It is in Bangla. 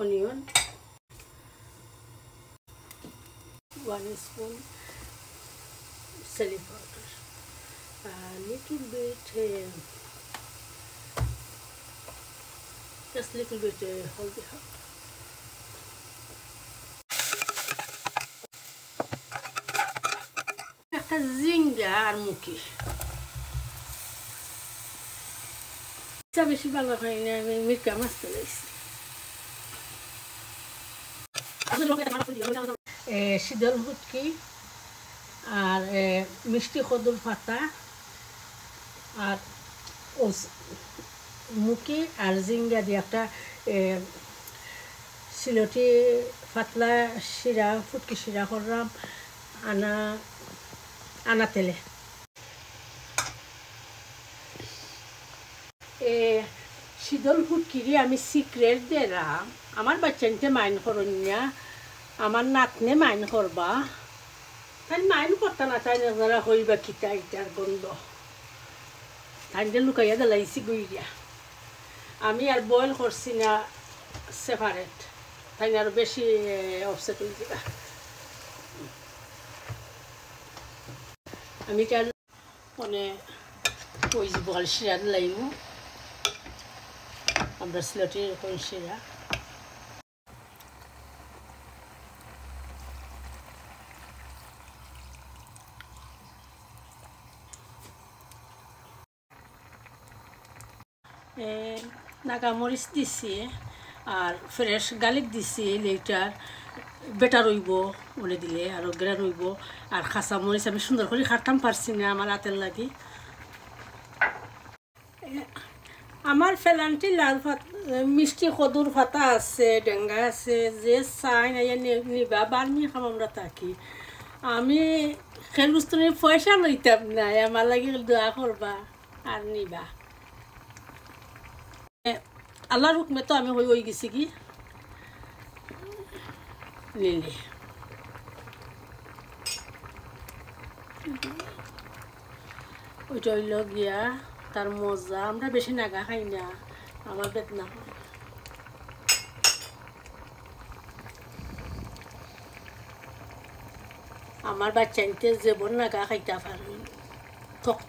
onion, 1 spoon chili powder, a little bit, just little bit haldi. একটা জিঙ্গা আর মুখি বেশি ভালো হয় না, আমি মির্কা মাছ ফেলেছি। শীতল ফুটকি আর মিষ্টি কদুর পাতা আর মুখি আর জিঙ্গা দিয়ে একটা সিলটি পাতলা শিরা ফুটকি শিরা করলাম আনা তেলে। শীতল ফুটকিরি আমি সিক্রেট দিলাম, আমার বাচ্চাকে মাইন করেন না, আমার নাতনে মাইন করবা, তাই মাইন করতে না চাই না হইবা কিতা ইটার গন্ধ, তাই লুকাইয়া দিলাইছি গুইয়া। আমি আর বয়েল করছি না সেপারেট, তাই আরো বেশি অফসেট হয়ে যাবা। আমি তার মানে ওই যে বল শিরা দিলাইব, আমরা সিলেটের এরকম শিরা। নাগামরিচ দিছি আর ফ্রেশ গার্লিক দিছি, এইটার বেটার হইব বলে দিলে আর গ্রেন হইব। আর কাঁচা মরিচ আমি সুন্দর করে কাটতাম পারছি না আমার হাতের লাগি। আমার ফেলান্টি লাল মিষ্টি কদুর পাতা আছে, ডেঙ্গা আছে, যে চাই না নিবা বার্মি খাম আমরা থাকি। আমি খেলবুস্তনি পয়সা লইতাম নাই, আমার লাগি দোয়া করবা আর নিবা। আল্লাহর হুকমে তো আমি হয়ে গেছি কি নিলে। ওইটা হইল গিয়া তার মজা, আমরা বেশি নাগা খাই না, আমার বেদনা হয়। আমার বাচ্চাইতে যেমন নাগা খাইতে পারি, থক